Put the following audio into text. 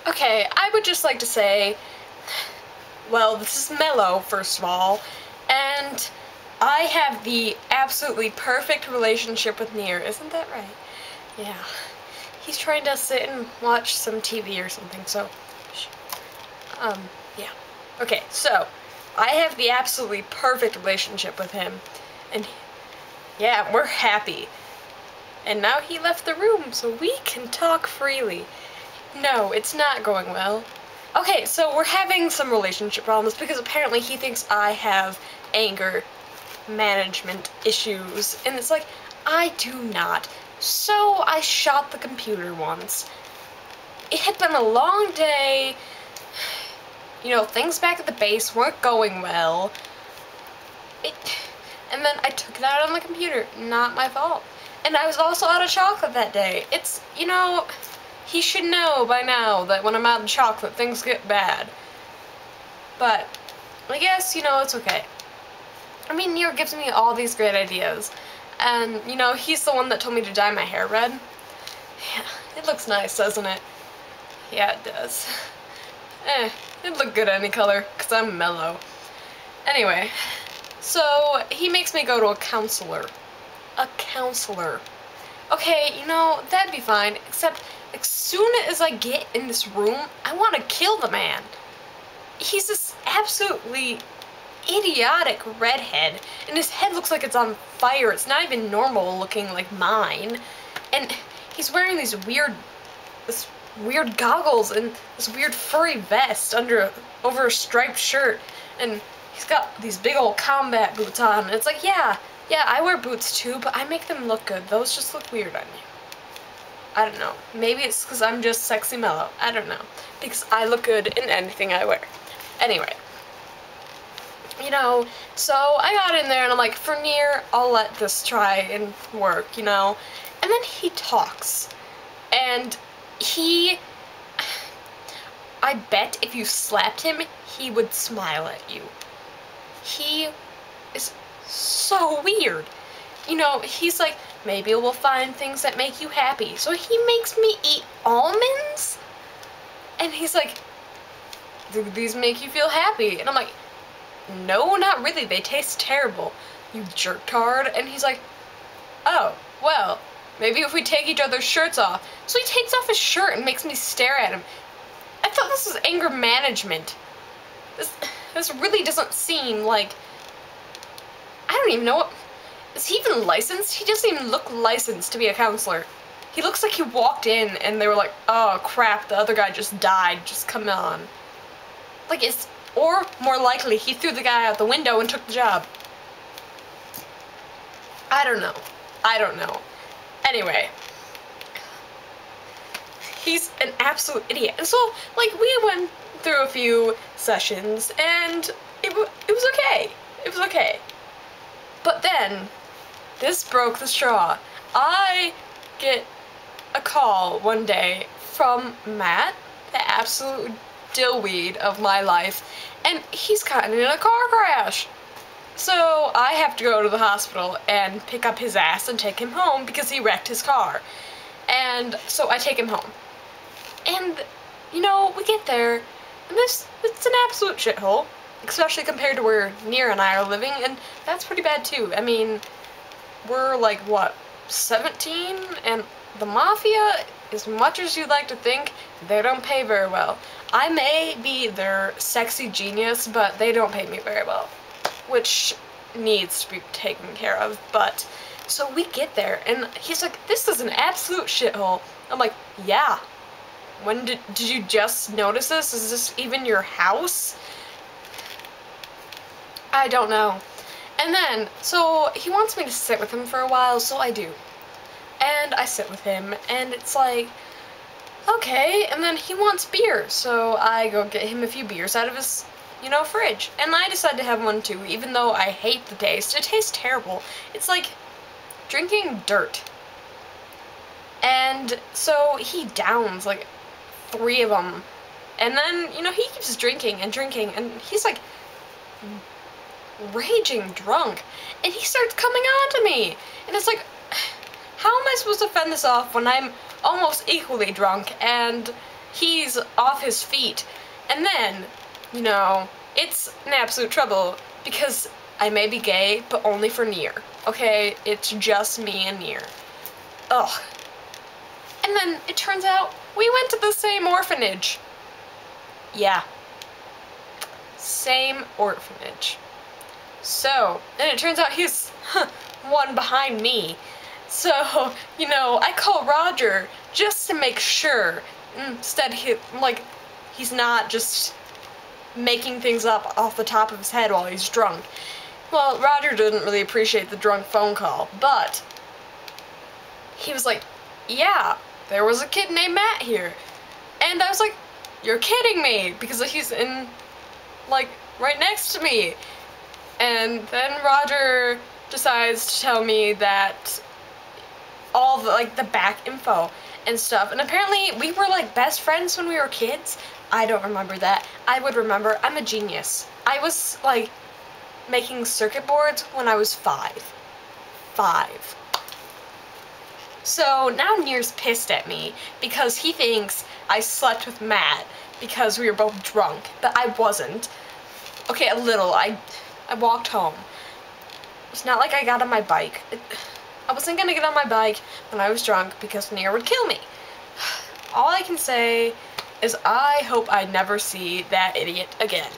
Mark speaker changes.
Speaker 1: Okay, I would just like to say, well, this is Mello, first of all, and I have the absolutely perfect relationship with Nier, isn't that right? Yeah. He's trying to sit and watch some TV or something, so, yeah. Okay, so, I have the absolutely perfect relationship with him, and yeah, we're happy. And now he left the room, so we can talk freely. No, it's not going well. Okay, so we're having some relationship problems because apparently he thinks I have anger management issues, and it's like, I do not. So I shot the computer once. It had been a long day. You know, things back at the base weren't going well. And then I took it out on the computer. Not my fault. And I was also out of chocolate that day. It's, you know, he should know by now that when I'm out of chocolate, things get bad. But I guess, you know, it's okay. I mean, Nier gives me all these great ideas. And, you know, he's the one that told me to dye my hair red. Yeah, it looks nice, doesn't it? Yeah, it does. It'd look good any color, because I'm mellow. Anyway, so he makes me go to a counselor. A counselor. Okay, you know, that'd be fine, except as soon as I get in this room, I want to kill the man. He's this absolutely idiotic redhead, and his head looks like it's on fire. It's not even normal looking like mine. And he's wearing these weird goggles and this weird furry vest over a striped shirt, and he's got these big old combat boots on. And it's like, yeah, I wear boots too, but I make them look good. Those just look weird on you. I don't know. Maybe it's because I'm just sexy mellow. I don't know. Because I look good in anything I wear. Anyway. You know, so I got in there and I'm like, for Nier, I'll let this try and work, you know? And then he talks. And I bet if you slapped him, he would smile at you. He is so weird. You know, he's like, maybe we'll find things that make you happy. So he makes me eat almonds? And he's like, do these make you feel happy? And I'm like, no, not really. They taste terrible, you jerktard. And he's like, oh, well, maybe if we take each other's shirts off. So he takes off his shirt and makes me stare at him. I thought this was anger management. This really doesn't seem like... I don't even know what... Is he even licensed? He doesn't even look licensed to be a counselor. He looks like he walked in and they were like, oh crap, the other guy just died, just come on. Like, or more likely, he threw the guy out the window and took the job. I don't know. Anyway. He's an absolute idiot. And so, like, we went through a few sessions, and it was okay. It was okay. But then, this broke the straw. I get a call one day from Matt, the absolute dillweed of my life, and he's gotten in a car crash. So I have to go to the hospital and pick up his ass and take him home because he wrecked his car. And so I take him home. And, you know, we get there, and it's an absolute shithole, especially compared to where Nier and I are living, and that's pretty bad too. I mean, we're like, what, 17? And the Mafia, as much as you'd like to think, they don't pay very well. I may be their sexy genius, but they don't pay me very well, which needs to be taken care of. But, so we get there, and he's like, this is an absolute shithole. I'm like, yeah. When did you just notice this? Is this even your house? I don't know. And then, so he wants me to sit with him for a while, so I do. And I sit with him, and it's like, okay, and then he wants beer, so I go get him a few beers out of his, you know, fridge. And I decide to have one too, even though I hate the taste. It tastes terrible. It's like drinking dirt. And so he downs like 3 of them. And then, you know, he keeps drinking, and he's like raging drunk. And he starts coming on to me. And it's like, how am I supposed to fend this off when I'm almost equally drunk? And he's off his feet. And then, you know, it's an absolute trouble because I may be gay, but only for Nier. Okay? It's just me and Nier. Ugh. And then it turns out we went to the same orphanage. Yeah. Same orphanage. So, and it turns out he's one behind me. So, you know, I call Roger just to make sure. Instead, he's not just making things up off the top of his head while he's drunk. Well, Roger didn't really appreciate the drunk phone call, but he was like, yeah, there was a kid named Matt here. And I was like, you're kidding me, because he's in, like, right next to me. And then Roger decides to tell me that all the, like, the back info and stuff. And apparently we were, like, best friends when we were kids. I don't remember that. I would remember. I'm a genius. I was, like, making circuit boards when I was 5. 5. So now Nier's pissed at me because he thinks I slept with Matt because we were both drunk, but I wasn't. Okay, a little. I walked home. It's not like I got on my bike. I wasn't gonna get on my bike when I was drunk because Nier would kill me. All I can say is I hope I never see that idiot again.